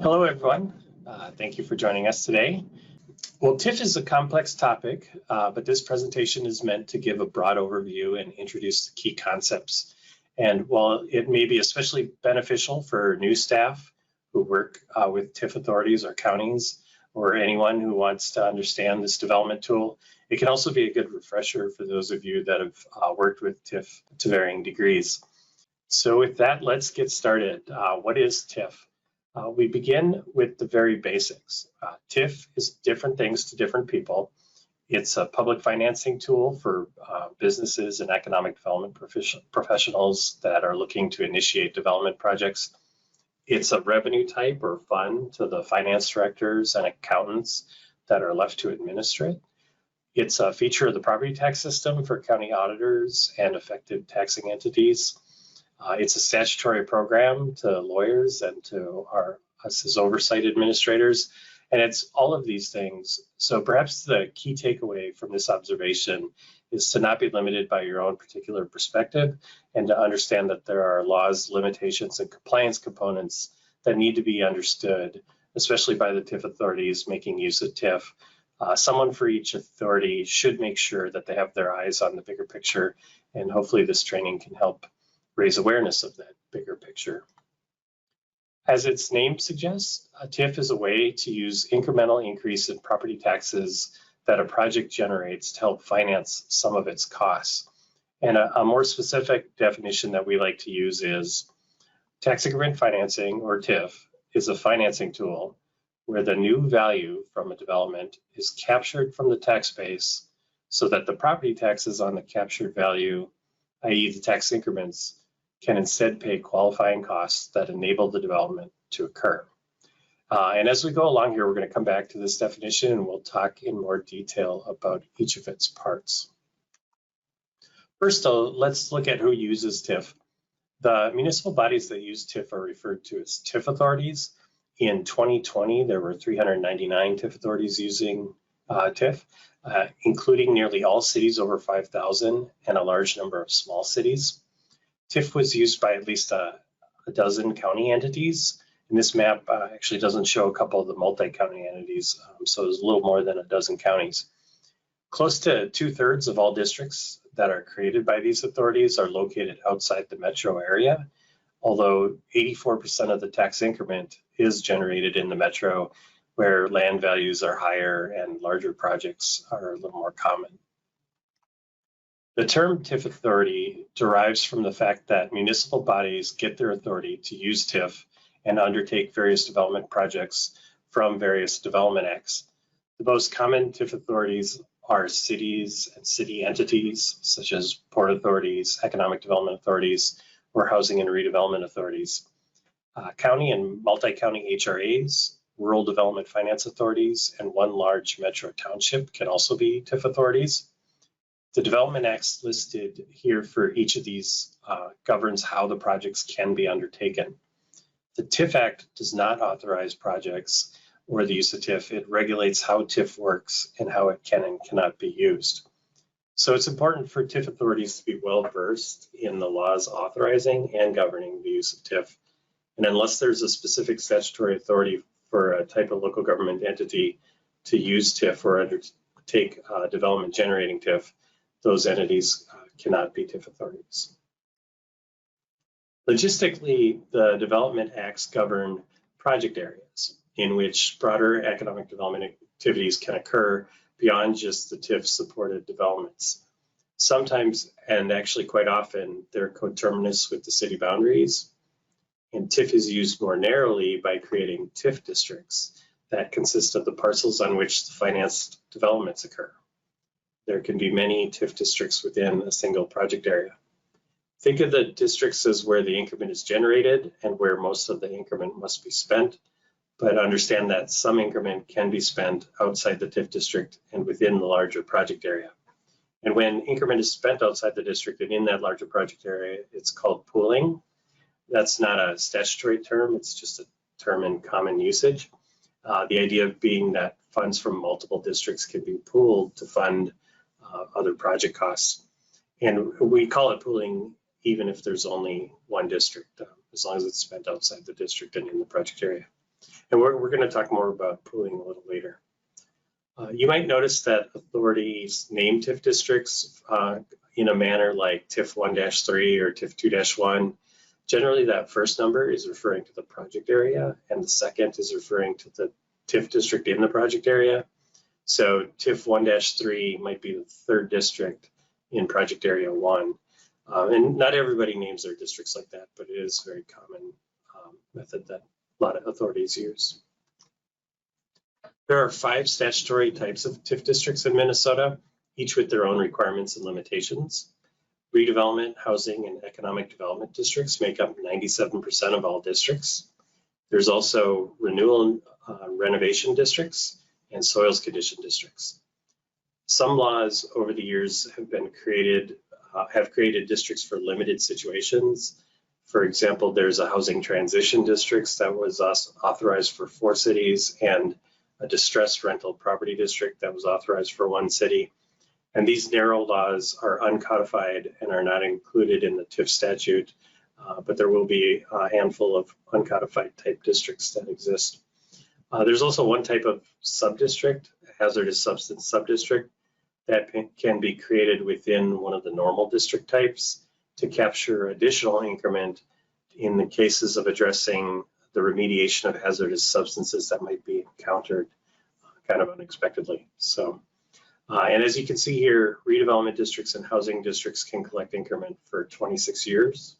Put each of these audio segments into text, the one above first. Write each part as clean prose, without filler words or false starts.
Hello, everyone. Thank you for joining us today. Well, TIF is a complex topic, but this presentation is meant to give a broad overview and introduce the key concepts. And while it may be especially beneficial for new staff who work with TIF authorities or counties, or anyone who wants to understand this development tool, it can also be a good refresher for those of you that have worked with TIF to varying degrees. So with that, let's get started. What is TIF? We begin with the very basics. TIF is different things to different people. It's a public financing tool for businesses and economic development professionals that are looking to initiate development projects. It's a revenue type or fund to the finance directors and accountants that are left to administer it. It's a feature of the property tax system for county auditors and affected taxing entities. It's a statutory program to lawyers and to us as oversight administrators, and it's all of these things. So perhaps the key takeaway from this observation is to not be limited by your own particular perspective and to understand that there are laws, limitations, and compliance components that need to be understood, especially by the TIF authorities making use of TIF. Someone for each authority should make sure that they have their eyes on the bigger picture, and hopefully this training can help raise awareness of that bigger picture. As its name suggests, a TIF is a way to use incremental increase in property taxes that a project generates to help finance some of its costs. And a more specific definition that we like to use is tax increment financing, or TIF, is a financing tool where the new value from a development is captured from the tax base so that the property taxes on the captured value, i.e. the tax increments, can instead pay qualifying costs that enable the development to occur. And as we go along here, we're going to come back to this definition and we'll talk in more detail about each of its parts. First, though, let's look at who uses TIF. The municipal bodies that use TIF are referred to as TIF authorities. In 2020, there were 399 TIF authorities using TIF, including nearly all cities over 5,000 and a large number of small cities. TIF was used by at least a dozen county entities, and this map actually doesn't show a couple of the multi-county entities, so there's a little more than a dozen counties. Close to 2/3 of all districts that are created by these authorities are located outside the metro area, although 84% of the tax increment is generated in the metro, where land values are higher and larger projects are a little more common. The term TIF authority derives from the fact that municipal bodies get their authority to use TIF and undertake various development projects from various development acts. The most common TIF authorities are cities and city entities, such as port authorities, economic development authorities, or housing and redevelopment authorities. County and multi-county HRAs, rural development finance authorities, and one large metro township can also be TIF authorities. The development acts listed here for each of these governs how the projects can be undertaken. The TIF Act does not authorize projects or the use of TIF. It regulates how TIF works and how it can and cannot be used. So it's important for TIF authorities to be well versed in the laws authorizing and governing the use of TIF. And unless there's a specific statutory authority for a type of local government entity to use TIF or undertake development generating TIF, those entities cannot be TIF authorities. Logistically, the development acts govern project areas in which broader economic development activities can occur beyond just the TIF supported developments. Sometimes, and actually quite often, they're coterminous with the city boundaries, and TIF is used more narrowly by creating TIF districts that consist of the parcels on which the financed developments occur. There can be many TIF districts within a single project area. Think of the districts as where the increment is generated and where most of the increment must be spent, but understand that some increment can be spent outside the TIF district and within the larger project area. And when increment is spent outside the district and in that larger project area, it's called pooling. That's not a statutory term, it's just a term in common usage. The idea being that funds from multiple districts can be pooled to fund other project costs. And we call it pooling even if there's only one district, as long as it's spent outside the district and in the project area. And we're going to talk more about pooling a little later. You might notice that authorities name TIF districts in a manner like TIF 1-3 or TIF 2-1. Generally, that first number is referring to the project area, and the second is referring to the TIF district in the project area. So TIF 1-3 might be the third district in project area 1. And not everybody names their districts like that, but it is a very common method that a lot of authorities use. There are 5 statutory types of TIF districts in Minnesota, each with their own requirements and limitations. Redevelopment, housing, and economic development districts make up 97% of all districts. There's also renewal and renovation districts and soils condition districts. Some laws over the years have created districts for limited situations. For example, there's a housing transition district that was authorized for 4 cities and a distressed rental property district that was authorized for 1 city. And these narrow laws are uncodified and are not included in the TIF statute, but there will be a handful of uncodified type districts that exist. There's also one type of subdistrict, a hazardous substance subdistrict, that can be created within one of the normal district types to capture additional increment in the cases of addressing the remediation of hazardous substances that might be encountered kind of unexpectedly. So, and as you can see here, redevelopment districts and housing districts can collect increment for 26 years.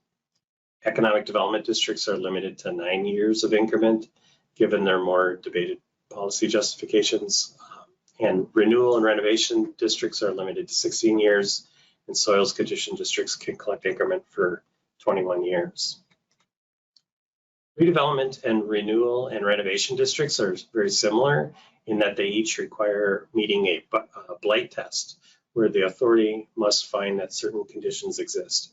Economic development districts are limited to 9 years of increment, given their more debated policy justifications. And renewal and renovation districts are limited to 16 years, and soils condition districts can collect increment for 21 years. Redevelopment and renewal and renovation districts are very similar in that they each require meeting a blight test, where the authority must find that certain conditions exist.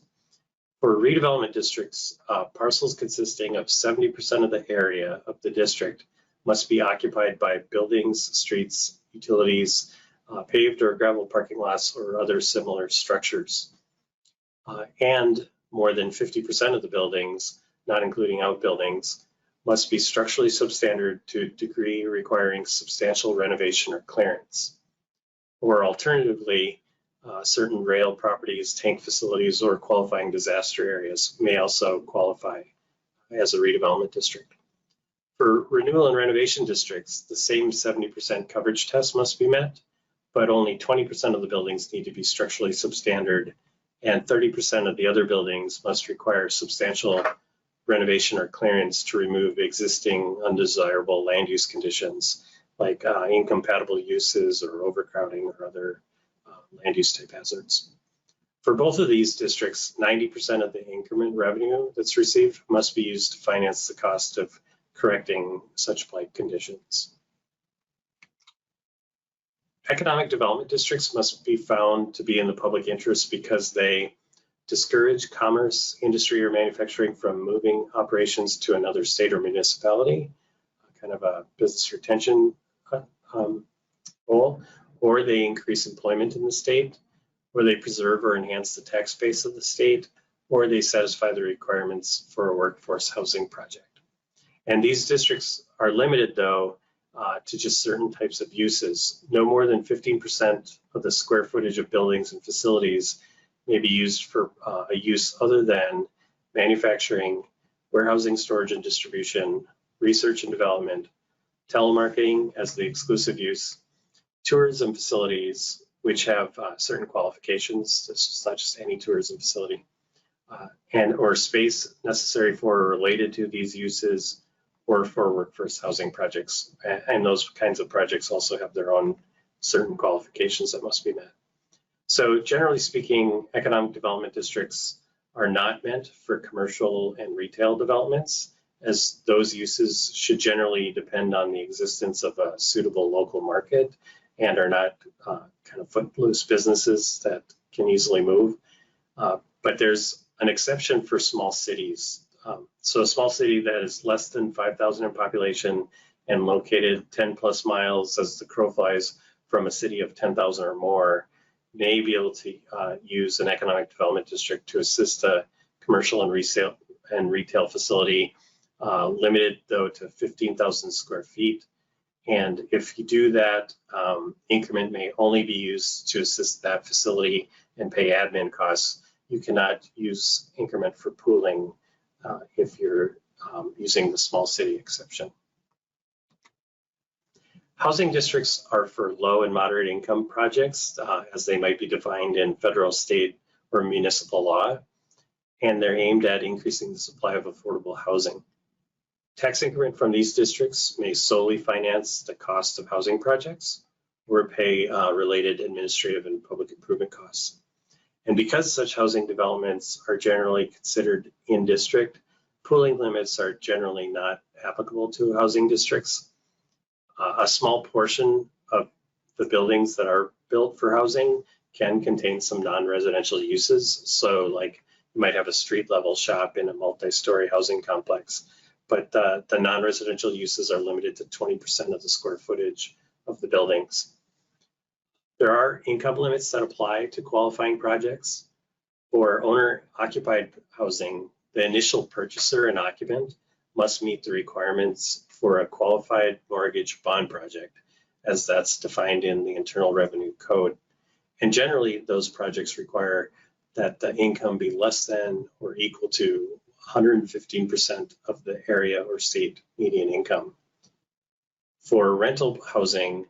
For redevelopment districts, parcels consisting of 70% of the area of the district must be occupied by buildings, streets, utilities, paved or gravel parking lots, or other similar structures. And more than 50% of the buildings, not including outbuildings, must be structurally substandard to a degree requiring substantial renovation or clearance. Or alternatively, certain rail properties, tank facilities, or qualifying disaster areas may also qualify as a redevelopment district. For renewal and renovation districts, the same 70% coverage test must be met, but only 20% of the buildings need to be structurally substandard, and 30% of the other buildings must require substantial renovation or clearance to remove existing undesirable land use conditions like incompatible uses or overcrowding or other land use type hazards. For both of these districts, 90% of the increment revenue that's received must be used to finance the cost of correcting such blight conditions. Economic development districts must be found to be in the public interest because they discourage commerce, industry, or manufacturing from moving operations to another state or municipality, kind of a business retention goal, or they increase employment in the state, or they preserve or enhance the tax base of the state, or they satisfy the requirements for a workforce housing project. And these districts are limited, though, to just certain types of uses. No more than 15% of the square footage of buildings and facilities may be used for a use other than manufacturing, warehousing, storage and distribution, research and development, telemarketing as the exclusive use, tourism facilities, which have certain qualifications. This is not just any tourism facility, and or space necessary for or related to these uses, or for workforce housing projects. And those kinds of projects also have their own certain qualifications that must be met. So generally speaking, economic development districts are not meant for commercial and retail developments, as those uses should generally depend on the existence of a suitable local market and are not kind of footloose businesses that can easily move. But there's an exception for small cities. So a small city that is less than 5,000 in population and located 10 plus miles as the crow flies from a city of 10,000 or more may be able to use an economic development district to assist a commercial and retail facility limited though to 15,000 square feet. And if you do that, increment may only be used to assist that facility and pay admin costs. You cannot use increment for pooling if you're using the small city exception. Housing districts are for low and moderate income projects, as they might be defined in federal, state, or municipal law, and they're aimed at increasing the supply of affordable housing. Tax increment from these districts may solely finance the cost of housing projects or pay related administrative and public improvement costs. And because such housing developments are generally considered in district, pooling limits are generally not applicable to housing districts. A small portion of the buildings that are built for housing can contain some non-residential uses. So like you might have a street level shop in a multi-story housing complex, but the non-residential uses are limited to 20% of the square footage of the buildings. There are income limits that apply to qualifying projects. For owner-occupied housing, the initial purchaser and occupant must meet the requirements for a qualified mortgage bond project, as that's defined in the Internal Revenue Code. And generally, those projects require that the income be less than or equal to 115% of the area or state median income. For rental housing,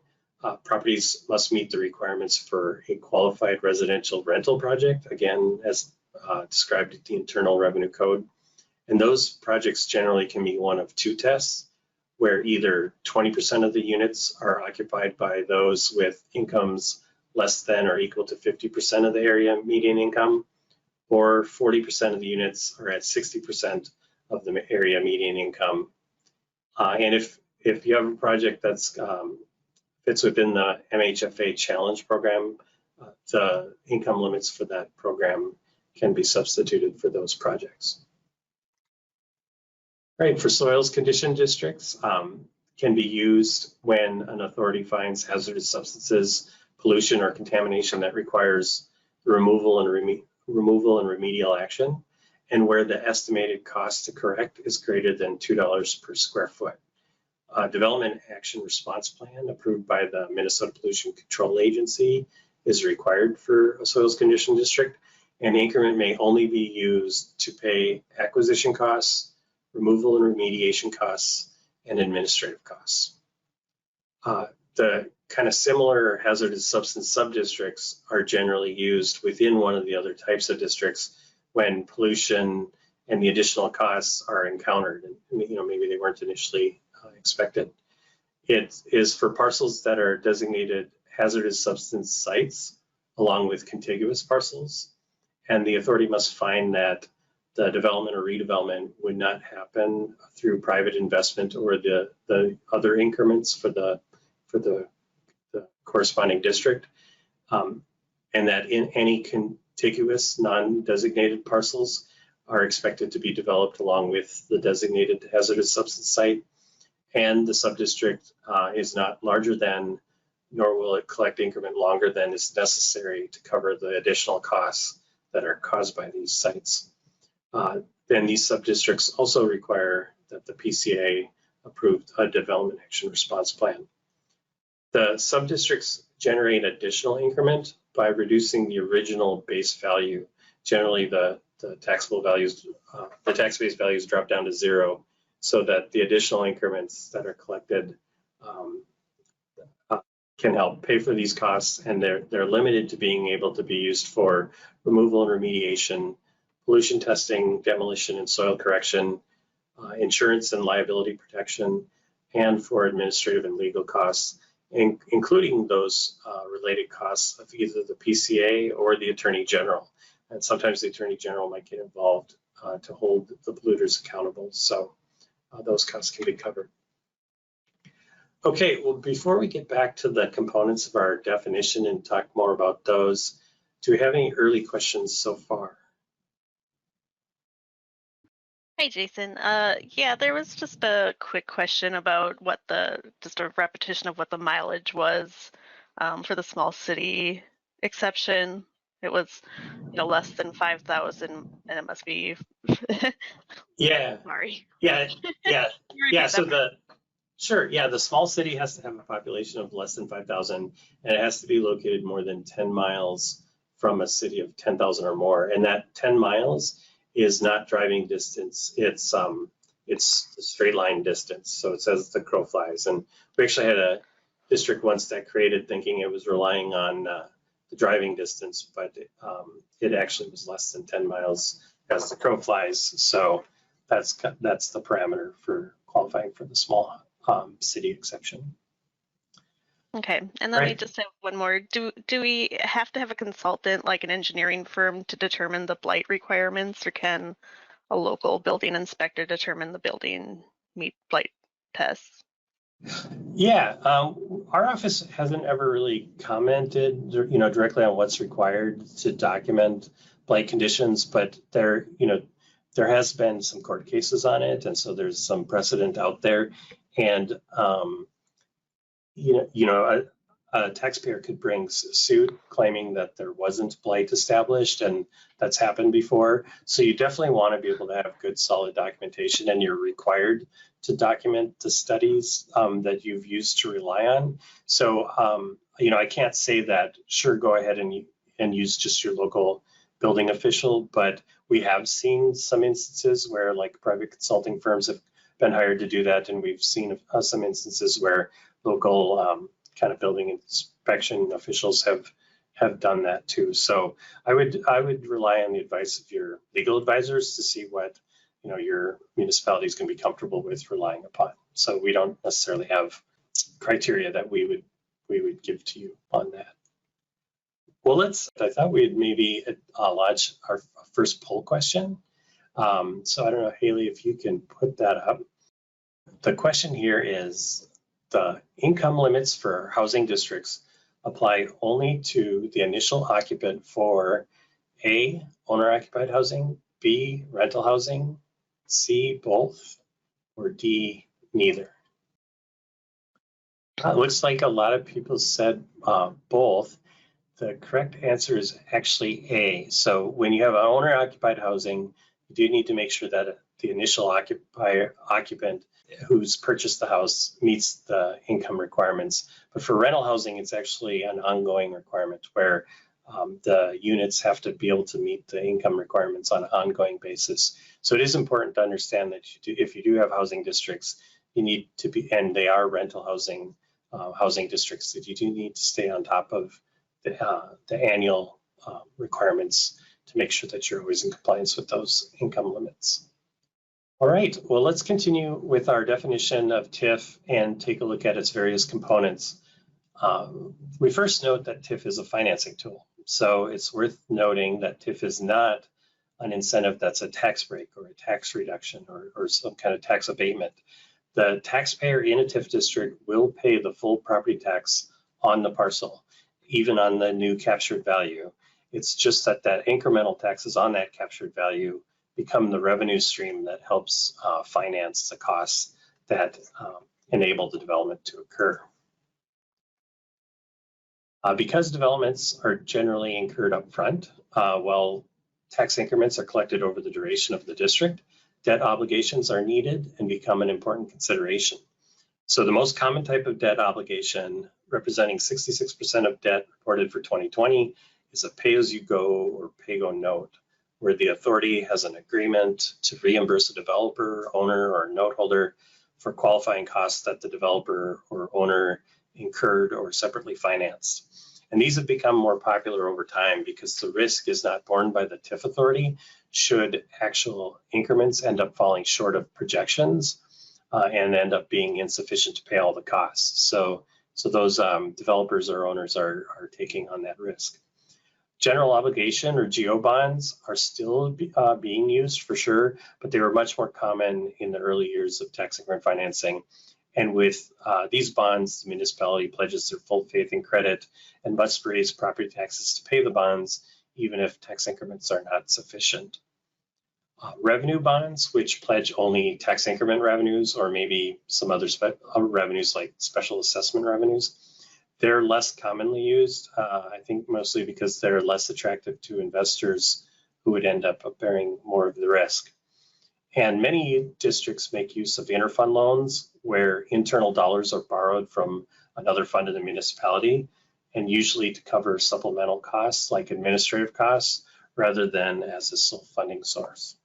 properties must meet the requirements for a qualified residential rental project, again, as described in the Internal Revenue Code. And those projects generally can be one of two tests, where either 20% of the units are occupied by those with incomes less than or equal to 50% of the area median income, or 40% of the units are at 60% of the area median income. And if you have a project that's fits within the MHFA Challenge program, the income limits for that program can be substituted for those projects. Right, for soils condition districts, can be used when an authority finds hazardous substances, pollution, or contamination that requires the removal and remedial action, and where the estimated cost to correct is greater than $2 per square foot. A development action response plan approved by the Minnesota Pollution Control Agency is required for a soils condition district, and increment may only be used to pay acquisition costs, removal and remediation costs, and administrative costs. The kind of similar hazardous substance subdistricts are generally used within one of the other types of districts when pollution and the additional costs are encountered, and maybe they weren't initially expected. It is for parcels that are designated hazardous substance sites along with contiguous parcels, and the authority must find that the development or redevelopment would not happen through private investment or the other increments for the corresponding district, and that in any contiguous non-designated parcels are expected to be developed along with the designated hazardous substance site, and the subdistrict is not larger than, nor will it collect increment longer than is necessary to cover the additional costs that are caused by these sites. Then these subdistricts also require that the PCA approved a development action response plan. The subdistricts generate additional increment by reducing the original base value. Generally, the taxable values, the tax-based values drop down to zero, so that the additional increments that are collected can help pay for these costs, and they're limited to being able to be used for removal and remediation, pollution testing, demolition and soil correction, insurance and liability protection, and for administrative and legal costs, including those related costs of either the PCA or the Attorney General. And sometimes the Attorney General might get involved to hold the polluters accountable. So those costs can be covered. Okay, well, before we get back to the components of our definition and talk more about those, do we have any early questions so far? Hey, Jason. Yeah, there was just a quick question about just a repetition of what the mileage was for the small city exception. It was, less than 5,000, and it must be. Yeah, Sorry. yeah, yeah, yeah. So that. the small city has to have a population of less than 5,000, and it has to be located more than 10 miles from a city of 10,000 or more. And that 10 miles is not driving distance. It's straight line distance. So it says the crow flies. And we actually had a district once that created thinking it was relying on the driving distance, but it actually was less than 10 miles as the crow flies. So that's the parameter for qualifying for the small city exception. Okay, and then we just have one more. Do we have to have a consultant, like an engineering firm, to determine the blight requirements, or can a local building inspector determine the building meet blight tests? Yeah, our office hasn't ever really commented, directly on what's required to document blight conditions, but there has been some court cases on it, and so there's some precedent out there, and a taxpayer could bring suit claiming that there wasn't blight established, and that's happened before. So you definitely want to be able to have good, solid documentation, and you're required to document the studies that you've used to rely on. So, I can't say that, sure, go ahead and use just your local building official, but we have seen some instances where like private consulting firms have been hired to do that, and we've seen some instances where local kind of building inspection officials have done that too. So I would rely on the advice of your legal advisors to see what your municipality is going to be comfortable with relying upon. So we don't necessarily have criteria that we would give to you on that. Well, I thought we'd maybe launch our first poll question. So I don't know, Haley, if you can put that up. The question here is, the income limits for housing districts apply only to the initial occupant for A, owner-occupied housing, B, rental housing, C, both, or D, neither. It looks like a lot of people said both. The correct answer is actually A. So when you have owner-occupied housing, you do need to make sure that the initial occupant who's purchased the house meets the income requirements. But for rental housing, it's actually an ongoing requirement where the units have to be able to meet the income requirements on an ongoing basis. So it is important to understand that if you do have housing districts, you need to be, and they are rental housing districts, that you do need to stay on top of the annual requirements to make sure that you're always in compliance with those income limits. All right, well, let's continue with our definition of TIF and take a look at its various components. We first note that TIF is a financing tool. So it's worth noting that TIF is not an incentive that's a tax break or a tax reduction or some kind of tax abatement. The taxpayer in a TIF district will pay the full property tax on the parcel, even on the new captured value. It's just that incremental taxes on that captured value become the revenue stream that helps finance the costs that enable the development to occur. Because developments are generally incurred up front, while tax increments are collected over the duration of the district, debt obligations are needed and become an important consideration. So the most common type of debt obligation, representing 66% of debt reported for 2020, is a pay-as-you-go or pay-go note, where the authority has an agreement to reimburse a developer, owner, or note holder for qualifying costs that the developer or owner incurred or separately financed. And these have become more popular over time because the risk is not borne by the TIF authority should actual increments end up falling short of projections and end up being insufficient to pay all the costs. So those developers or owners are taking on that risk. General obligation or GO bonds are still being used for sure, but they were much more common in the early years of tax increment financing. And with these bonds, the municipality pledges their full faith and credit and must raise property taxes to pay the bonds, even if tax increments are not sufficient. Revenue bonds, which pledge only tax increment revenues or maybe some other revenues like special assessment revenues, They're less commonly used, I think mostly because they're less attractive to investors who would end up bearing more of the risk. And many districts make use of interfund loans where internal dollars are borrowed from another fund in the municipality, and usually to cover supplemental costs like administrative costs rather than as a sole funding source.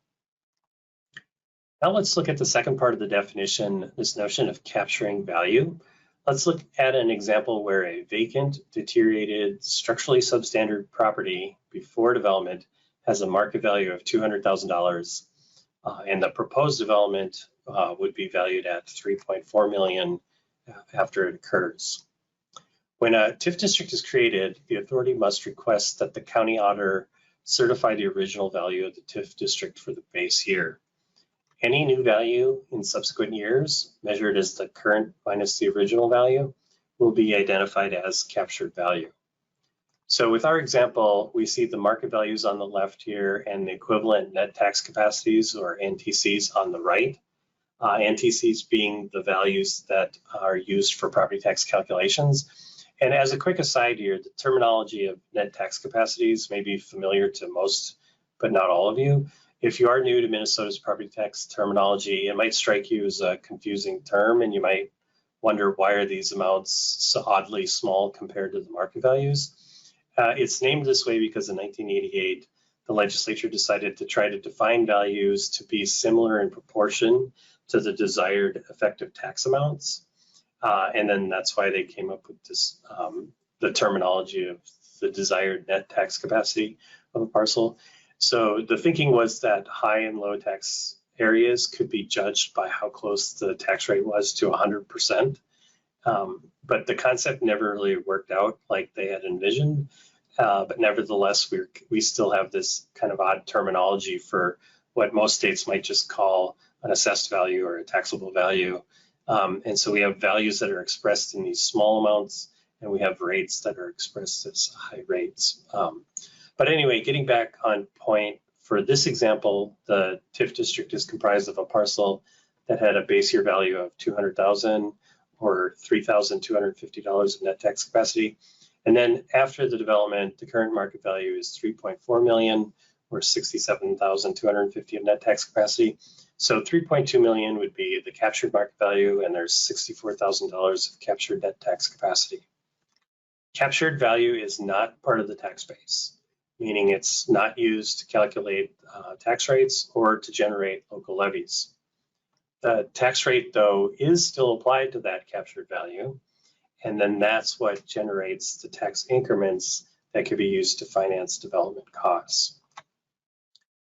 Now let's look at the second part of the definition, this notion of capturing value. Let's look at an example where a vacant, deteriorated, structurally substandard property before development has a market value of $200,000, and the proposed development would be valued at $3.4 million after it occurs. When a TIF district is created, the authority must request that the county auditor certify the original value of the TIF district for the base year. Any new value in subsequent years, measured as the current minus the original value, will be identified as captured value. So with our example, we see the market values on the left here and the equivalent net tax capacities, or NTCs, on the right. NTCs being the values that are used for property tax calculations. And as a quick aside here, the terminology of net tax capacities may be familiar to most, but not all of you. If you are new to Minnesota's property tax terminology, it might strike you as a confusing term, and you might wonder, why are these amounts so oddly small compared to the market values? It's named this way because in 1988, the legislature decided to try to define values to be similar in proportion to the desired effective tax amounts. And then that's why they came up with this, the terminology of the desired net tax capacity of a parcel. So the thinking was that high and low tax areas could be judged by how close the tax rate was to 100%. But the concept never really worked out like they had envisioned. But nevertheless, we still have this kind of odd terminology for what most states might just call an assessed value or a taxable value. And so we have values that are expressed in these small amounts, and we have rates that are expressed as high rates. But anyway, getting back on point, for this example, the TIF district is comprised of a parcel that had a base year value of $200,000 or $3,250 of net tax capacity. And then after the development, the current market value is $3.4 million or $67,250 of net tax capacity. So $3.2 million would be the captured market value, and there's $64,000 of captured net tax capacity. Captured value is not part of the tax base, meaning it's not used to calculate tax rates or to generate local levies. The tax rate, though, is still applied to that captured value, and then that's what generates the tax increments that could be used to finance development costs.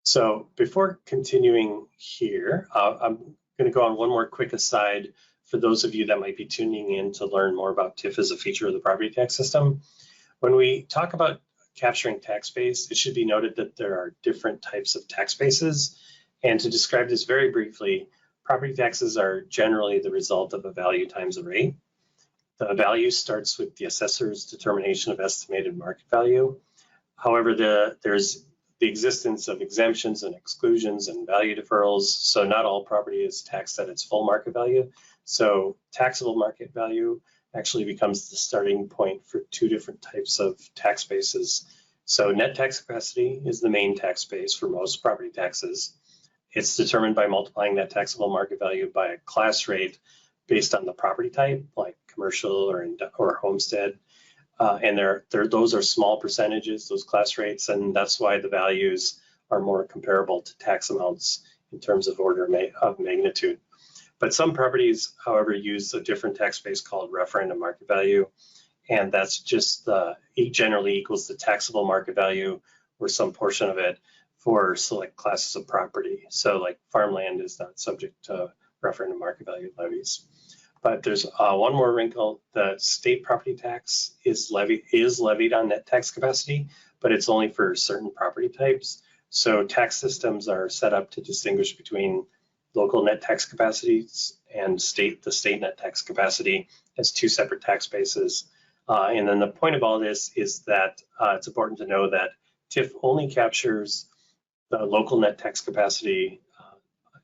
So before continuing here, I'm going to go on one more quick aside for those of you that might be tuning in to learn more about TIF as a feature of the property tax system. When we talk about capturing tax base, it should be noted that there are different types of tax bases. And to describe this very briefly, property taxes are generally the result of a value times a rate. The value starts with the assessor's determination of estimated market value. However, there's the existence of exemptions and exclusions and value deferrals, so not all property is taxed at its full market value. So taxable market value actually becomes the starting point for two different types of tax bases. So net tax capacity is the main tax base for most property taxes. It's determined by multiplying that taxable market value by a class rate based on the property type, like commercial or homestead. And those are small percentages, those class rates, and that's why the values are more comparable to tax amounts in terms of order of magnitude. But some properties, however, use a different tax base called referendum market value, and that's just it generally equals the taxable market value or some portion of it for select classes of property. So like farmland is not subject to referendum market value levies. But there's one more wrinkle. The state property tax is levied on net tax capacity, but it's only for certain property types. So tax systems are set up to distinguish between local net tax capacities and the state net tax capacity as two separate tax bases. And then the point of all this is that it's important to know that TIF only captures the local net tax capacity,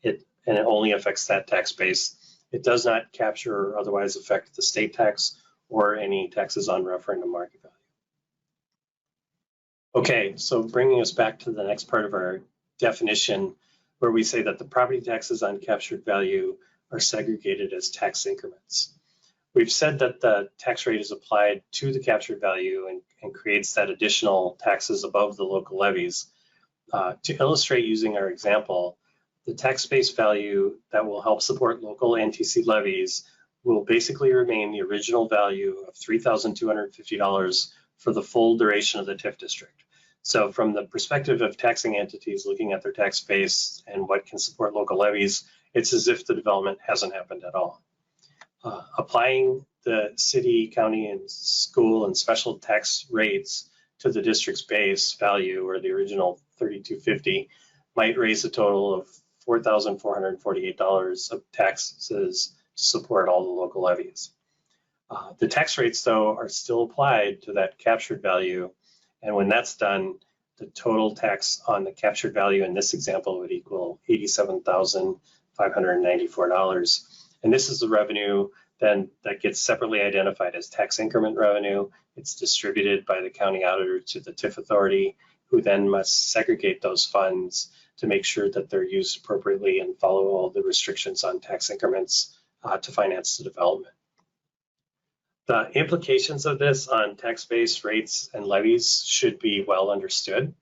and it only affects that tax base. It does not capture or otherwise affect the state tax or any taxes on referendum market value. Okay, so bringing us back to the next part of our definition, where we say that the property taxes on captured value are segregated as tax increments. We've said that the tax rate is applied to the captured value and creates that additional taxes above the local levies. To illustrate using our example, the tax base value that will help support local NTC levies will basically remain the original value of $3,250 for the full duration of the TIF district. So from the perspective of taxing entities looking at their tax base and what can support local levies, it's as if the development hasn't happened at all. Applying the city, county, and school and special tax rates to the district's base value, or the original $3,250, might raise a total of $4,448 of taxes to support all the local levies. The tax rates, though, are still applied to that captured value, and when that's done, the total tax on the captured value in this example would equal $87,594. And this is the revenue then that gets separately identified as tax increment revenue. It's distributed by the county auditor to the TIF authority, who then must segregate those funds to make sure that they're used appropriately and follow all the restrictions on tax increments to finance the development. The implications of this on tax base rates and levies should be well understood.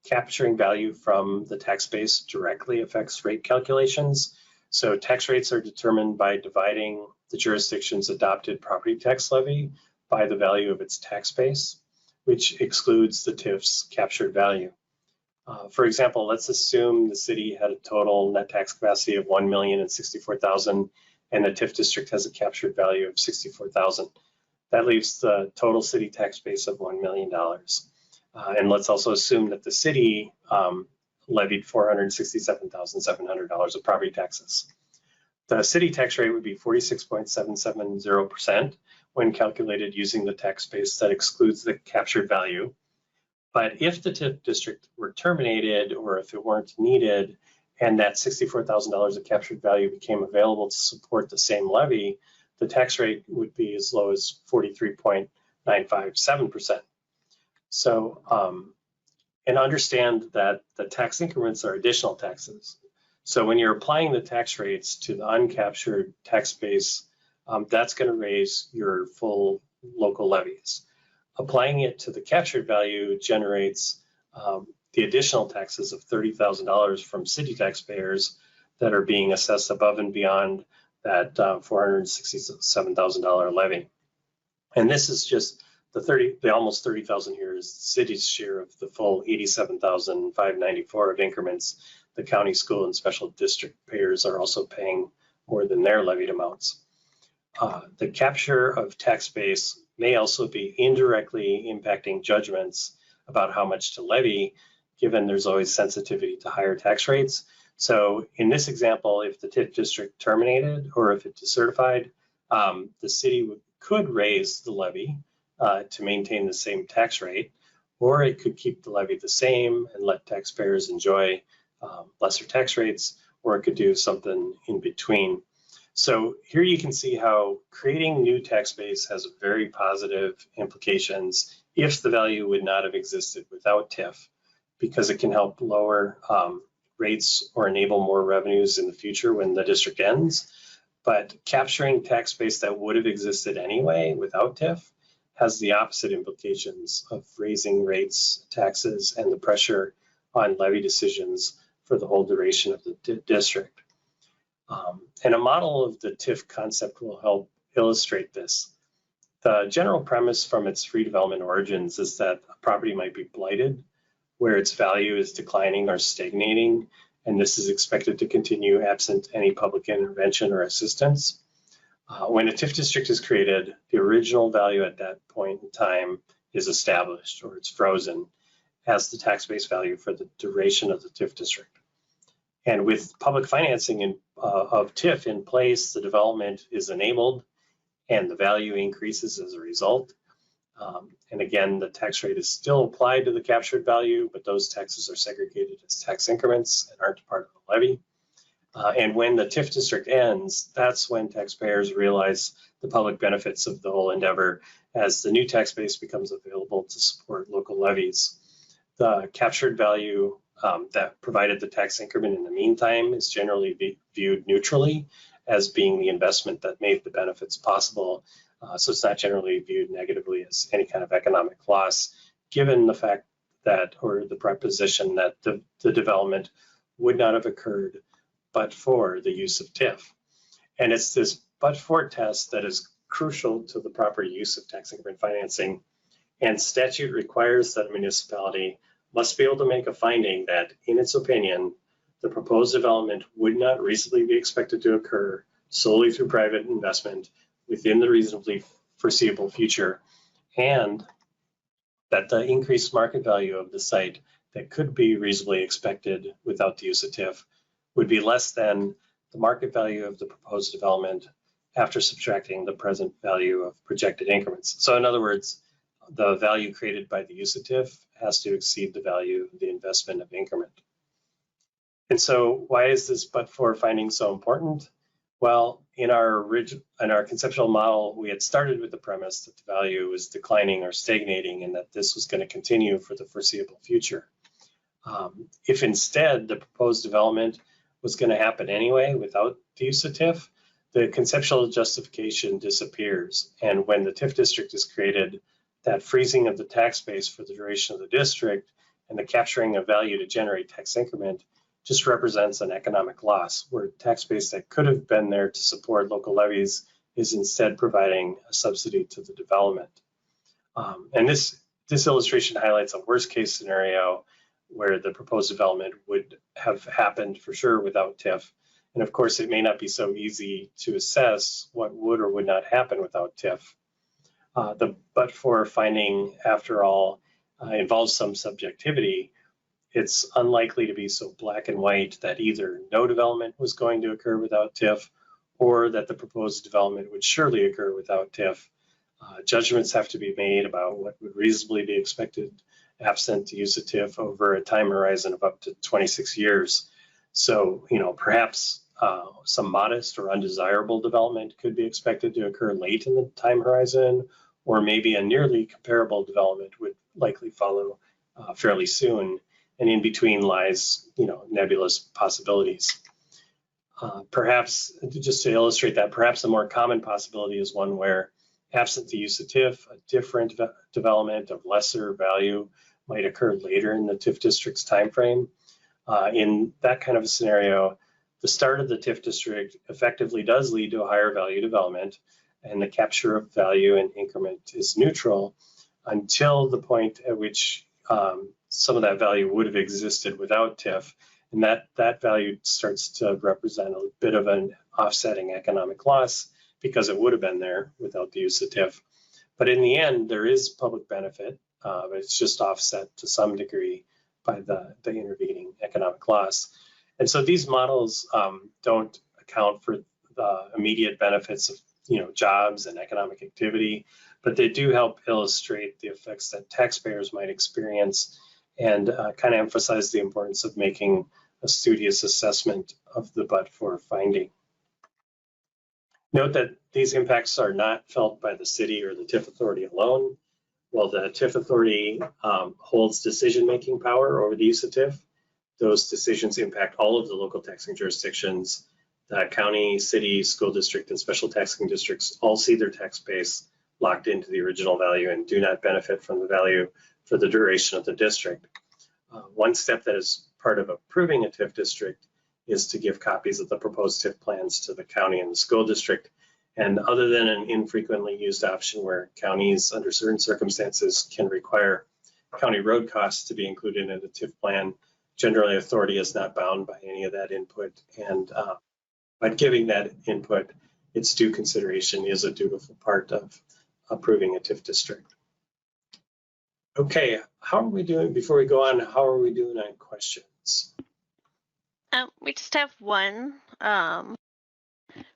Capturing value from the tax base directly affects rate calculations. So tax rates are determined by dividing the jurisdiction's adopted property tax levy by the value of its tax base, which excludes the TIF's captured value. For example, let's assume the city had a total net tax capacity of $1,064,000 and the TIF district has a captured value of $64,000. That leaves the total city tax base of $1 million. And let's also assume that the city levied $467,700 of property taxes. The city tax rate would be 46.770% when calculated using the tax base that excludes the captured value. But if the TIF district were terminated, or if it weren't needed, and that $64,000 of captured value became available to support the same levy, the tax rate would be as low as 43.957%. So, and understand that the tax increments are additional taxes. So when you're applying the tax rates to the uncaptured tax base, that's going to raise your full local levies. Applying it to the captured value generates the additional taxes of $30,000 from city taxpayers that are being assessed above and beyond that $467,000 levy. And this is just the almost 30,000 here is the city's share of the full 87,594 of increments. The county, school, and special district payers are also paying more than their levied amounts. The capture of tax base may also be indirectly impacting judgments about how much to levy, given there's always sensitivity to higher tax rates. So in this example, if the TIF district terminated or if it decertified, the city could raise the levy to maintain the same tax rate, or it could keep the levy the same and let taxpayers enjoy lesser tax rates, or it could do something in between. So here you can see how creating new tax base has very positive implications if the value would not have existed without TIF, because it can help lower rates or enable more revenues in the future when the district ends. But capturing tax base that would have existed anyway without TIF has the opposite implications of raising rates, taxes, and the pressure on levy decisions for the whole duration of the district. And a model of the TIF concept will help illustrate this. The general premise from its redevelopment origins is that a property might be blighted, where its value is declining or stagnating, and this is expected to continue absent any public intervention or assistance. When a TIF district is created, the original value at that point in time is established, or it's frozen as the tax base value for the duration of the TIF district. And with public financing of TIF in place, the development is enabled and the value increases as a result. And again, the tax rate is still applied to the captured value, but those taxes are segregated as tax increments and aren't part of the levy. And when the TIF district ends, that's when taxpayers realize the public benefits of the whole endeavor as the new tax base becomes available to support local levies. The captured value that provided the tax increment in the meantime is generally viewed neutrally as being the investment that made the benefits possible. So it's not generally viewed negatively as any kind of economic loss, given the fact that, or the proposition that the development would not have occurred but for the use of TIF. And it's this but for test that is crucial to the proper use of tax increment financing. And statute requires that a municipality must be able to make a finding that, in its opinion, the proposed development would not reasonably be expected to occur solely through private investment within the reasonably foreseeable future, and that the increased market value of the site that could be reasonably expected without the use of TIF would be less than the market value of the proposed development after subtracting the present value of projected increments. So in other words, the value created by the use of TIF has to exceed the value of the investment of increment. And so why is this but for finding so important? Well, in our conceptual model, we had started with the premise that the value was declining or stagnating and that this was going to continue for the foreseeable future. If instead the proposed development was going to happen anyway without the use of TIF, the conceptual justification disappears. And when the TIF district is created, that freezing of the tax base for the duration of the district and the capturing of value to generate tax increment just represents an economic loss, where tax base that could have been there to support local levies is instead providing a subsidy to the development. And this illustration highlights a worst case scenario where the proposed development would have happened for sure without TIF. And of course, it may not be so easy to assess what would or would not happen without TIF. The but for finding, after all, involves some subjectivity. It's unlikely to be so black and white that either no development was going to occur without TIF or that the proposed development would surely occur without TIF. Judgments have to be made about what would reasonably be expected absent the use of TIF over a time horizon of up to 26 years. So, perhaps some modest or undesirable development could be expected to occur late in the time horizon, or maybe a nearly comparable development would likely follow fairly soon. And in between lies, nebulous possibilities. Perhaps, just to illustrate that, perhaps a more common possibility is one where, absent the use of TIF, a different development of lesser value might occur later in the TIF district's timeframe. In that kind of a scenario, the start of the TIF district effectively does lead to a higher value development, and the capture of value and increment is neutral until the point at which some of that value would have existed without TIF, and that value starts to represent a bit of an offsetting economic loss because it would have been there without the use of TIF. But in the end, there is public benefit, but it's just offset to some degree by the intervening economic loss. And so these models don't account for the immediate benefits of jobs and economic activity, but they do help illustrate the effects that taxpayers might experience and kind of emphasize the importance of making a studious assessment of the but-for finding. Note that these impacts are not felt by the city or the TIF authority alone. While the TIF authority holds decision-making power over the use of TIF, those decisions impact all of the local taxing jurisdictions. The county, city, school district, and special taxing districts all see their tax base locked into the original value and do not benefit from the value for the duration of the district. One step that is part of approving a TIF district is to give copies of the proposed TIF plans to the county and the school district. And other than an infrequently used option where counties under certain circumstances can require county road costs to be included in a TIF plan, generally authority is not bound by any of that input. And by giving that input, its due consideration is a dutiful part of approving a TIF district. Okay, how are we doing, before we go on, how are we doing on questions? We just have one.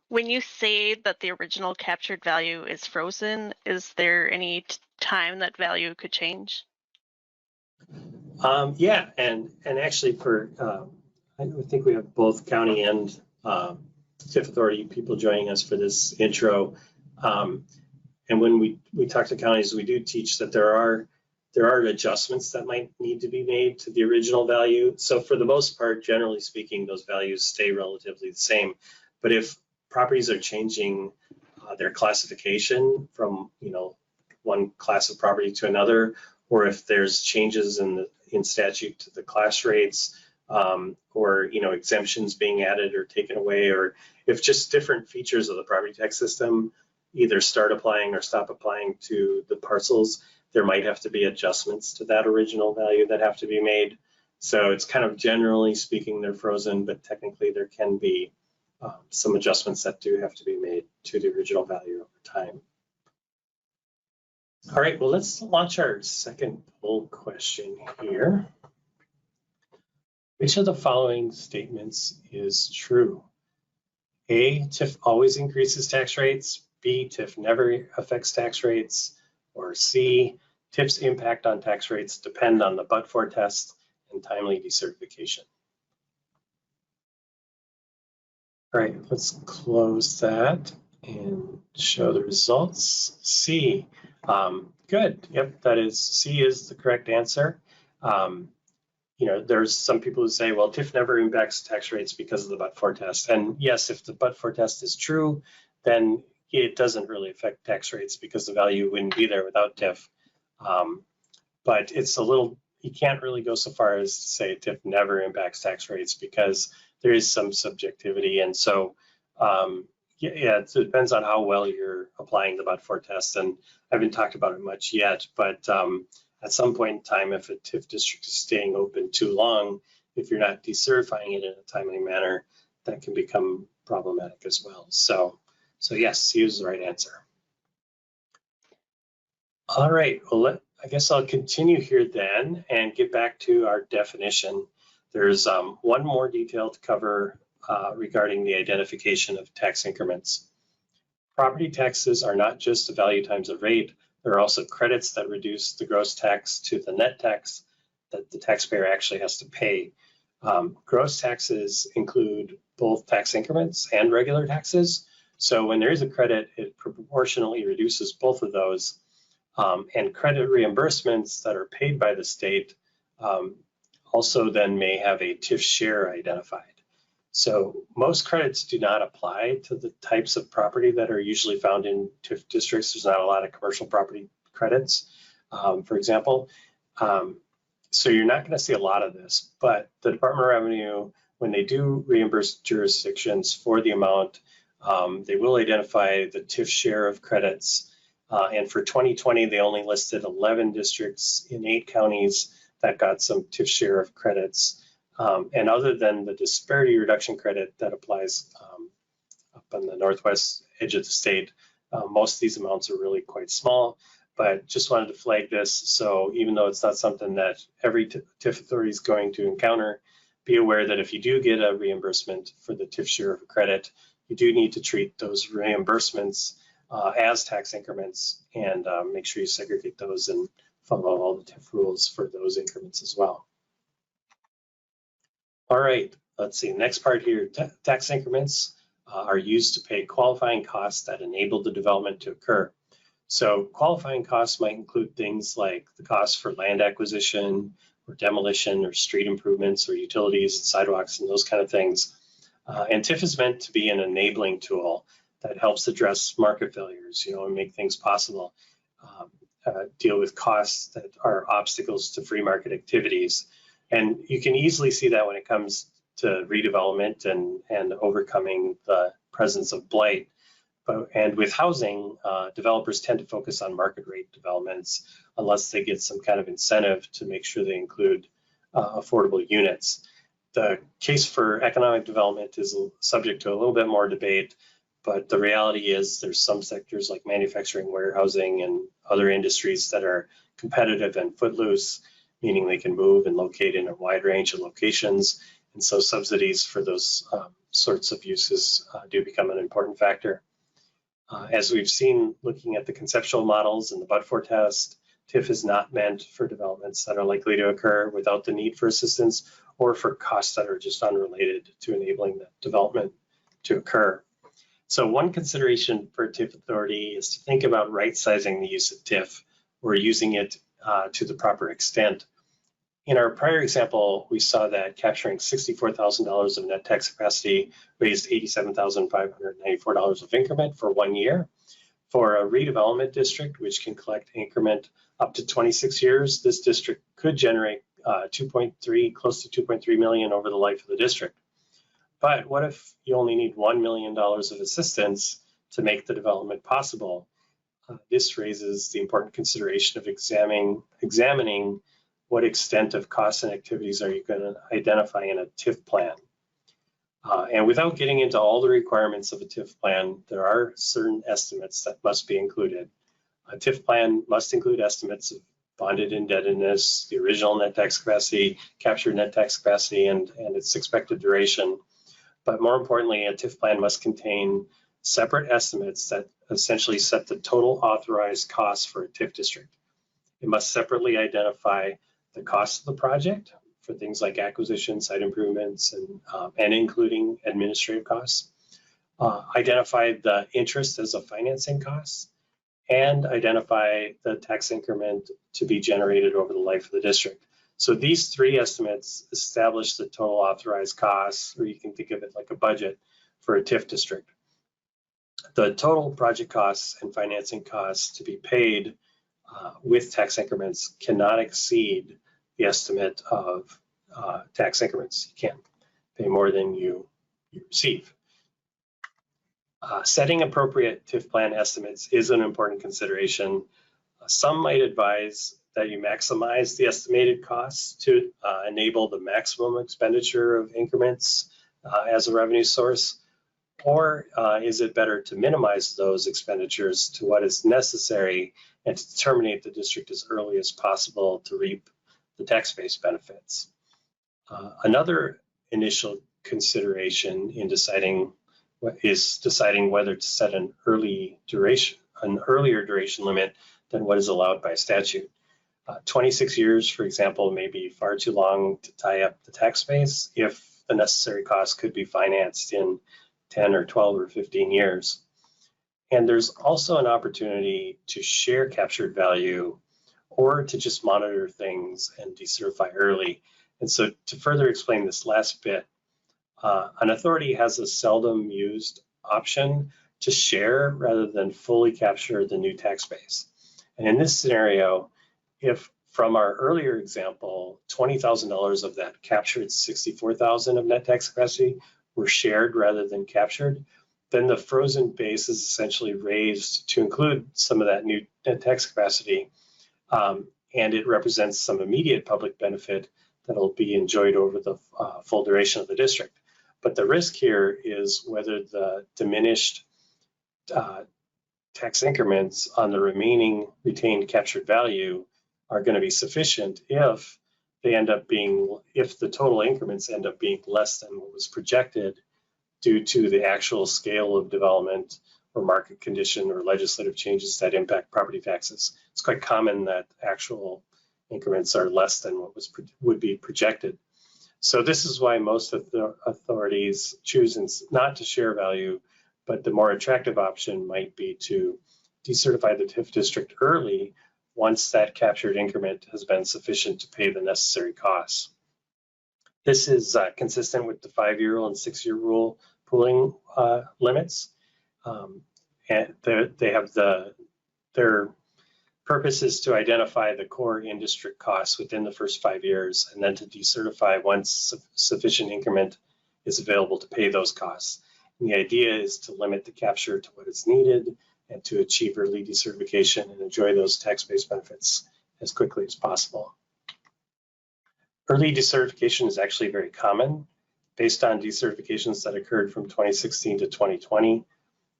When you say that the original captured value is frozen, is there any time that value could change? Yeah, and actually for, I think we have both county and TIF authority people joining us for this intro. And when we talk to counties, we do teach that there are adjustments that might need to be made to the original value. So for the most part, generally speaking, those values stay relatively the same. But if properties are changing their classification from one class of property to another, or if there's changes in statute to the class rates, or exemptions being added or taken away, or if just different features of the property tax system either start applying or stop applying to the parcels, there might have to be adjustments to that original value that have to be made. So it's kind of generally speaking, they're frozen, but technically there can be some adjustments that do have to be made to the original value over time. All right, well, let's launch our second poll question here. Which of the following statements is true? A, TIF always increases tax rates. B, TIF never affects tax rates. Or C, TIF's impact on tax rates depend on the but-for test and timely decertification. All right, let's close that and show the results. C, good. Yep, that is, C is the correct answer. There's some people who say, well, TIF never impacts tax rates because of the but-for test. And yes, if the but-for test is true, then it doesn't really affect tax rates because the value wouldn't be there without TIF. But it's a little, you can't really go so far as to say TIF never impacts tax rates because there is some subjectivity. And so, it depends on how well you're applying the but-for test. And I haven't talked about it much yet, but at some point in time, if a TIF district is staying open too long, if you're not decertifying it in a timely manner, that can become problematic as well. So yes, C is the right answer. All right, well, I guess I'll continue here then and get back to our definition. There's one more detail to cover regarding the identification of tax increments. Property taxes are not just a value times a rate. There are also credits that reduce the gross tax to the net tax that the taxpayer actually has to pay. Gross taxes include both tax increments and regular taxes. So when there is a credit, it proportionally reduces both of those. And credit reimbursements that are paid by the state also then may have a TIF share identified. So most credits do not apply to the types of property that are usually found in TIF districts. There's not a lot of commercial property credits, for example. So you're not going to see a lot of this, but the Department of Revenue, when they do reimburse jurisdictions for the amount, they will identify the TIF share of credits. And for 2020, they only listed 11 districts in 8 counties that got some TIF share of credits. And other than the disparity reduction credit that applies up on the northwest edge of the state, most of these amounts are really quite small, but just wanted to flag this. So even though it's not something that every TIF authority is going to encounter, be aware that if you do get a reimbursement for the TIF share of a credit, you do need to treat those reimbursements as tax increments and make sure you segregate those and follow all the TIF rules for those increments as well. All right, let's see, next part here, tax increments are used to pay qualifying costs that enable the development to occur. So qualifying costs might include things like the cost for land acquisition or demolition or street improvements or utilities, sidewalks, and those kind of things. And TIF is meant to be an enabling tool that helps address market failures, and make things possible, deal with costs that are obstacles to free market activities. And you can easily see that when it comes to redevelopment and overcoming the presence of blight. And with housing, developers tend to focus on market rate developments unless they get some kind of incentive to make sure they include affordable units. The case for economic development is subject to a little bit more debate, but the reality is there's some sectors like manufacturing, warehousing, and other industries that are competitive and footloose, meaning they can move and locate in a wide range of locations. And so subsidies for those sorts of uses do become an important factor. As we've seen, looking at the conceptual models and the but-for test, TIF is not meant for developments that are likely to occur without the need for assistance or for costs that are just unrelated to enabling the development to occur. So one consideration for TIF authority is to think about right-sizing the use of TIF or using it to the proper extent. In our prior example, we saw that capturing $64,000 of net tax capacity raised $87,594 of increment for 1 year. For a redevelopment district, which can collect increment up to 26 years, this district could generate close to 2.3 million over the life of the district. But what if you only need $1 million of assistance to make the development possible? This raises the important consideration of examining what extent of costs and activities are you going to identify in a TIF plan. And without getting into all the requirements of a TIF plan, there are certain estimates that must be included. A TIF plan must include estimates of bonded indebtedness, the original net tax capacity, captured net tax capacity, and its expected duration. But more importantly, a TIF plan must contain separate estimates that essentially set the total authorized costs for a TIF district. It must separately identify the cost of the project for things like acquisition, site improvements, and including administrative costs. Identify the interest as a financing cost, and identify the tax increment to be generated over the life of the district. So these three estimates establish the total authorized costs, or you can think of it like a budget for a TIF district. The total project costs and financing costs to be paid with tax increments cannot exceed the estimate of tax increments. You can't pay more than you receive. Setting appropriate TIF plan estimates is an important consideration. Some might advise that you maximize the estimated costs to enable the maximum expenditure of increments as a revenue source, or is it better to minimize those expenditures to what is necessary and to terminate the district as early as possible to reap the tax-based benefits? Another initial consideration in deciding whether to set an earlier duration limit than what is allowed by statute. 26 years, for example, may be far too long to tie up the tax base if the necessary costs could be financed in 10 or 12 or 15 years. And there's also an opportunity to share captured value or to just monitor things and decertify early. And so to further explain this last bit, an authority has a seldom used option to share rather than fully capture the new tax base. And in this scenario, if from our earlier example, $20,000 of that captured $64,000 of net tax capacity were shared rather than captured, then the frozen base is essentially raised to include some of that new net tax capacity, and it represents some immediate public benefit that will be enjoyed over the full duration of the district. But the risk here is whether the diminished tax increments on the remaining retained captured value are going to be sufficient if the total increments end up being less than what was projected due to the actual scale of development or market condition or legislative changes that impact property taxes. It's quite common that actual increments are less than what would be projected. So this is why most of the authorities choose not to share value, but the more attractive option might be to decertify the TIF district early once that captured increment has been sufficient to pay the necessary costs. This is consistent with the 5-year and 6-year rule pooling limits. And they have their purpose is to identify the core in-district costs within the first 5 years and then to decertify once sufficient increment is available to pay those costs. And the idea is to limit the capture to what is needed and to achieve early decertification and enjoy those tax-based benefits as quickly as possible. Early decertification is actually very common. Based on decertifications that occurred from 2016 to 2020,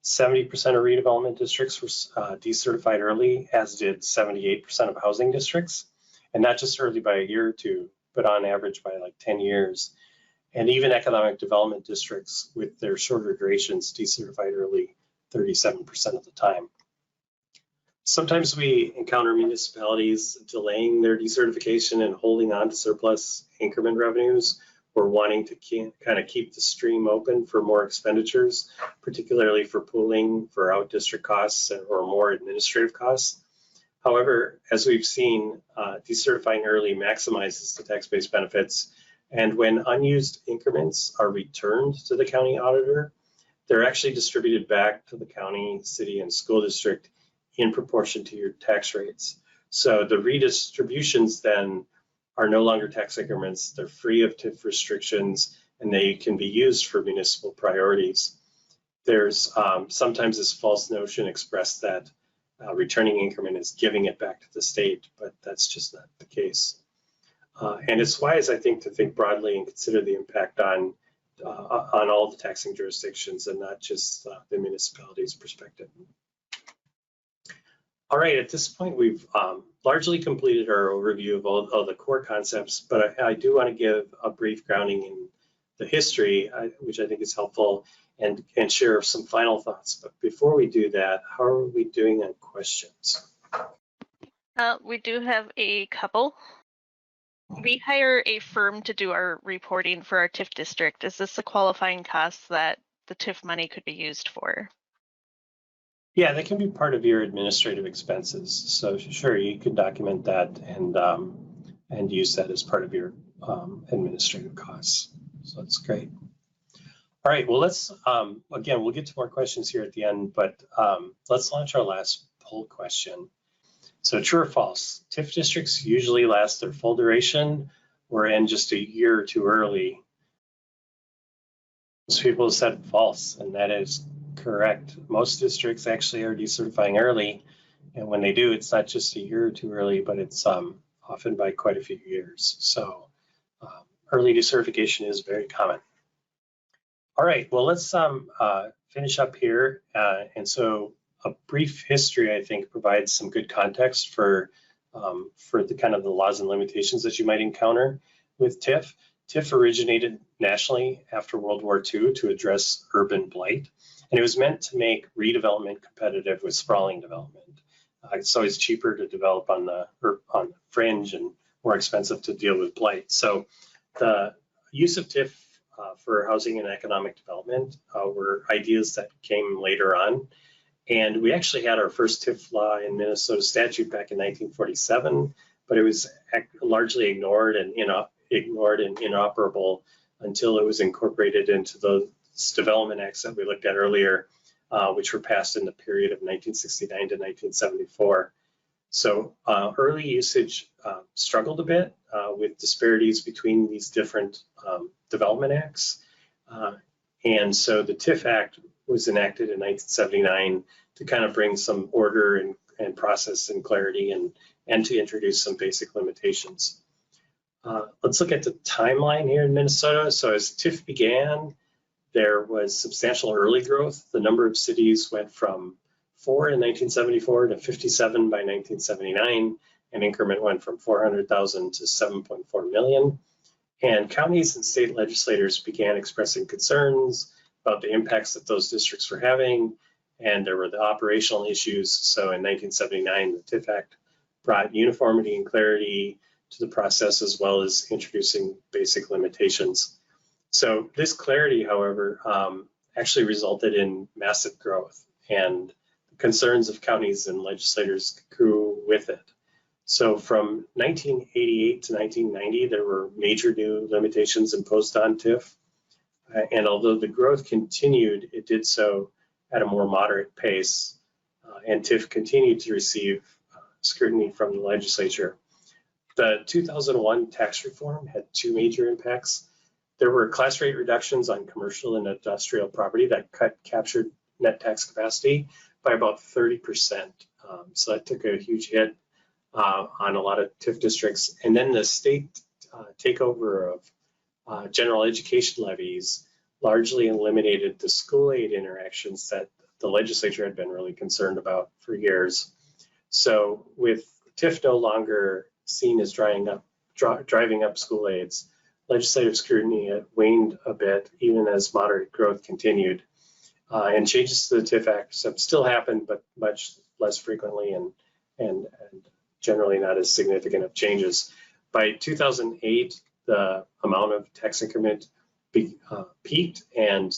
70% of redevelopment districts were decertified early, as did 78% of housing districts, and not just early by a year or two, but on average by like 10 years. And even economic development districts with their shorter durations decertified early 37% of the time. Sometimes we encounter municipalities delaying their decertification and holding on to surplus increment revenues we're wanting to kind of keep the stream open for more expenditures, particularly for pooling, for out-district costs, or more administrative costs. However, as we've seen, decertifying early maximizes the tax-based benefits, and when unused increments are returned to the county auditor, they're actually distributed back to the county, city, and school district in proportion to your tax rates. So the redistributions then are no longer tax increments, they're free of TIF restrictions, and they can be used for municipal priorities. There's sometimes this false notion expressed that returning increment is giving it back to the state, but that's just not the case. And it's wise, I think, to think broadly and consider the impact on all the taxing jurisdictions and not just the municipality's perspective. All right, at this point, we've largely completed our overview of all the core concepts, but I do want to give a brief grounding in the history, which I think is helpful, and share some final thoughts. But before we do that, how are we doing on questions? We do have a couple. We hire a firm to do our reporting for our TIF district. Is this a qualifying cost that the TIF money could be used for? Yeah, that can be part of your administrative expenses. So sure, you can document that and use that as part of your administrative costs. So that's great. All right, well, let's, again, we'll get to more questions here at the end, but let's launch our last poll question. So true or false, TIF districts usually last their full duration or end just a year or two early. Most people said false, and that is correct. Most districts actually are decertifying early, and when they do, it's not just a year or two early, but it's often by quite a few years. So early decertification is very common. All right, well, let's finish up here. And so a brief history, I think, provides some good context for the kind of the laws and limitations that you might encounter with TIF. TIF originated nationally after World War II to address urban blight, and it was meant to make redevelopment competitive with sprawling development. It's always cheaper to develop on the fringe and more expensive to deal with blight. So the use of TIF for housing and economic development were ideas that came later on. And we actually had our first TIF law in Minnesota statute back in 1947, but it was largely ignored and inoperable until it was incorporated into those development acts that we looked at earlier, which were passed in the period of 1969 to 1974. So early usage struggled a bit with disparities between these different development acts. And so the TIF Act was enacted in 1979 to kind of bring some order and process and clarity and to introduce some basic limitations. Let's look at the timeline here in Minnesota. So as TIF began, there was substantial early growth. The number of cities went from 4 in 1974 to 57 by 1979. An increment went from 400,000 to 7.4 million. And counties and state legislators began expressing concerns about the impacts that those districts were having, and there were the operational issues. So in 1979, the TIF Act brought uniformity and clarity to the process, as well as introducing basic limitations. So this clarity, however, actually resulted in massive growth, and the concerns of counties and legislators grew with it. So from 1988 to 1990, there were major new limitations imposed on TIF. And although the growth continued, it did so at a more moderate pace. And TIF continued to receive scrutiny from the legislature. The 2001 tax reform had two major impacts. There were class rate reductions on commercial and industrial property that captured net tax capacity by about 30%. So that took a huge hit on a lot of TIF districts. And then the state takeover of general education levies largely eliminated the school aid interactions that the legislature had been really concerned about for years. So with TIF no longer seen as driving up school aids, legislative scrutiny had waned a bit, even as moderate growth continued. And changes to the TIF Act have still happened, but much less frequently and generally not as significant of changes. By 2008, the amount of tax increment peaked and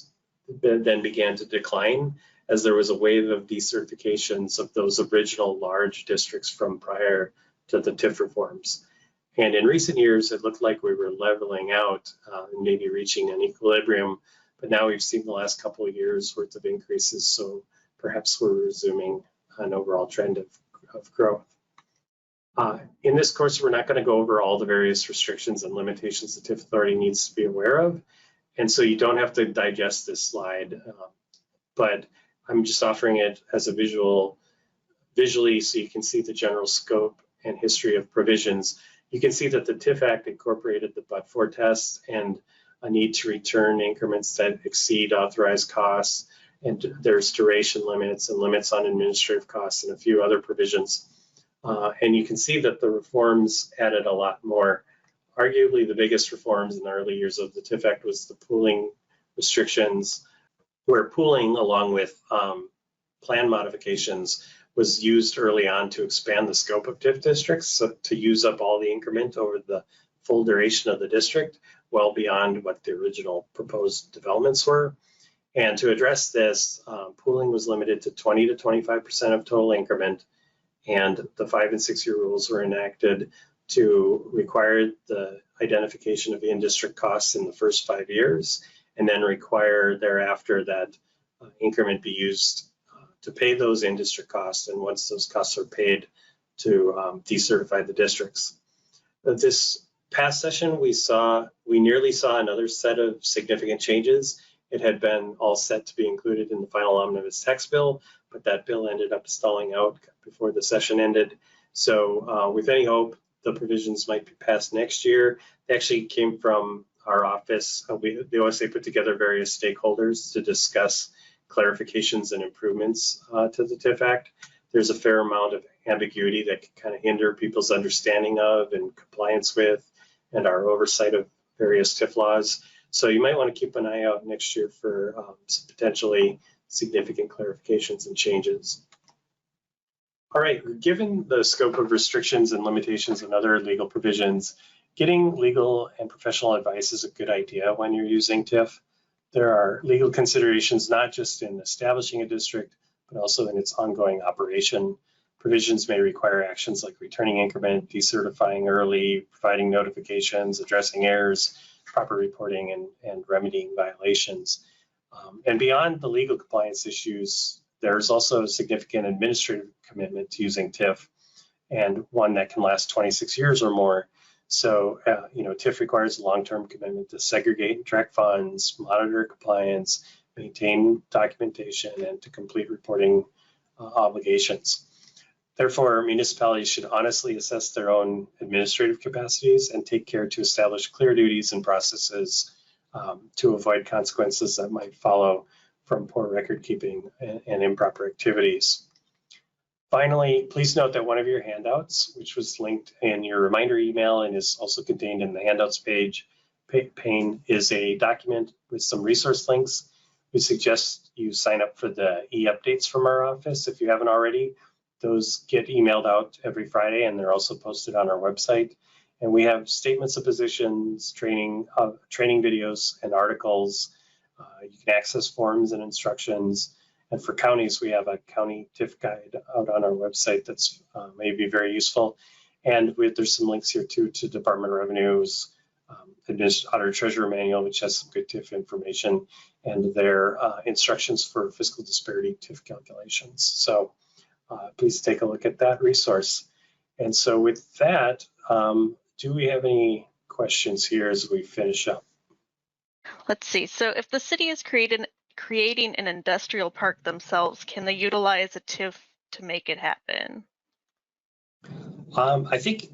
then began to decline as there was a wave of decertifications of those original large districts from prior to the TIF reforms. And in recent years, it looked like we were leveling out and maybe reaching an equilibrium, but now we've seen the last couple of years worth of increases, so perhaps we're resuming an overall trend of growth. In this course, we're not going to go over all the various restrictions and limitations the TIF authority needs to be aware of, and so you don't have to digest this slide, but I'm just offering it as a visually so you can see the general scope and history of provisions. You can see that the TIF Act incorporated the but-for test and a need to return increments that exceed authorized costs, and there's duration limits and limits on administrative costs and a few other provisions. And you can see that the reforms added a lot more. Arguably the biggest reforms in the early years of the TIF Act was the pooling restrictions, where pooling along with plan modifications was used early on to expand the scope of TIF districts, so to use up all the increment over the full duration of the district, well beyond what the original proposed developments were. And to address this, pooling was limited to 20 to 25% of total increment, and the 5 and 6 year rules were enacted to require the identification of in-district costs in the first 5 years, and then require thereafter that increment be used to pay those in-district costs, and once those costs are paid, to decertify the districts. This past session, we nearly saw another set of significant changes. It had been all set to be included in the final omnibus tax bill, but that bill ended up stalling out before the session ended. So with any hope, the provisions might be passed next year. They actually came from our office. The OSA put together various stakeholders to discuss clarifications and improvements to the TIF Act. There's a fair amount of ambiguity that can kind of hinder people's understanding of and compliance with and our oversight of various TIF laws. So you might want to keep an eye out next year for some potentially significant clarifications and changes. All right, given the scope of restrictions and limitations and other legal provisions, getting legal and professional advice is a good idea when you're using TIF. There are legal considerations not just in establishing a district, but also in its ongoing operation. Provisions may require actions like returning increment, decertifying early, providing notifications, addressing errors, proper reporting, and remedying violations. And beyond the legal compliance issues, there's also a significant administrative commitment to using TIF, and one that can last 26 years or more. So, TIF requires a long-term commitment to segregate and track funds, monitor compliance, maintain documentation, and to complete reporting obligations. Therefore, municipalities should honestly assess their own administrative capacities and take care to establish clear duties and processes to avoid consequences that might follow from poor record keeping and improper activities. Finally, please note that one of your handouts, which was linked in your reminder email and is also contained in the handouts pane, is a document with some resource links. We suggest you sign up for the e-updates from our office if you haven't already. Those get emailed out every Friday, and they're also posted on our website. And we have statements of positions, training videos, and articles. You can access forms and instructions. And for counties, we have a county TIF guide out on our website that's may be very useful. And there's some links here too to Department of Revenue's Auditor Treasurer Manual, which has some good TIF information, and their instructions for fiscal disparity TIF calculations. So please take a look at that resource. And so with that, do we have any questions here as we finish up? Let's see. So if the city is creating an industrial park themselves, can they utilize a TIF to make it happen? I think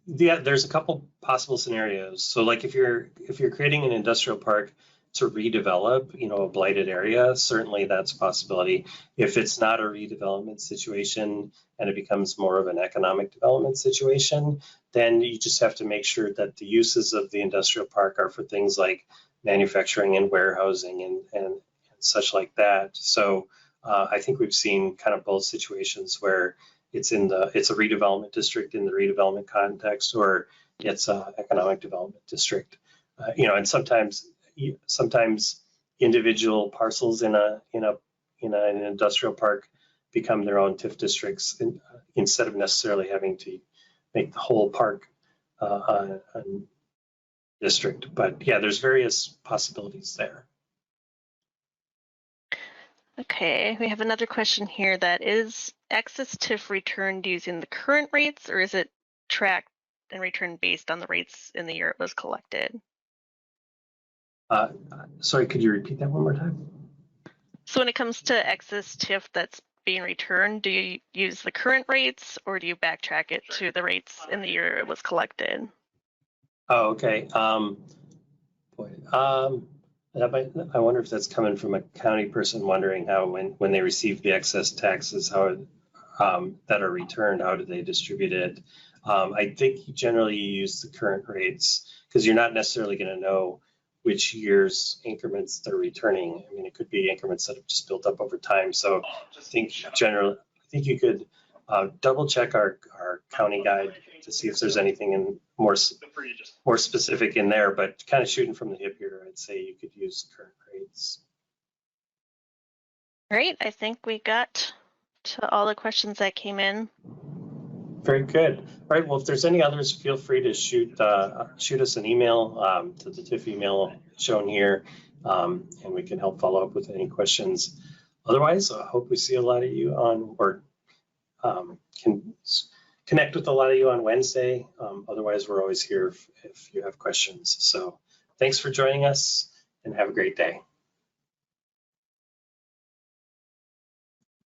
there's a couple possible scenarios. So like if you're creating an industrial park to redevelop, a blighted area, certainly that's a possibility. If it's not a redevelopment situation and it becomes more of an economic development situation, then you just have to make sure that the uses of the industrial park are for things like manufacturing and warehousing and such like that. So I think we've seen kind of both situations where it's a redevelopment district in the redevelopment context, or it's an economic development district. And sometimes individual parcels in an industrial park become their own TIF districts instead of necessarily having to make the whole park a district. But yeah, there's various possibilities there. Okay, we have another question here that is excess TIF returned using the current rates, or is it tracked and returned based on the rates in the year it was collected? Sorry, could you repeat that one more time? So when it comes to excess TIF that's being returned, do you use the current rates or do you backtrack it to the rates in the year it was collected? Oh, okay. I wonder if that's coming from a county person wondering how when they receive the excess taxes, how that are returned, how do they distribute it? I think generally you use the current rates because you're not necessarily going to know which year's increments they're returning. I mean, it could be increments that have just built up over time. So I think you could double check our county guide to see if there's anything in more specific in there, but kind of shooting from the hip here, I'd say you could use current rates. Great, I think we got to all the questions that came in. Very good. All right, well, if there's any others, feel free to shoot us an email to the TIF email shown here, and we can help follow up with any questions. Otherwise, I hope we see a lot of you on, or can connect with a lot of you on Wednesday. Otherwise, we're always here if you have questions. So thanks for joining us and have a great day.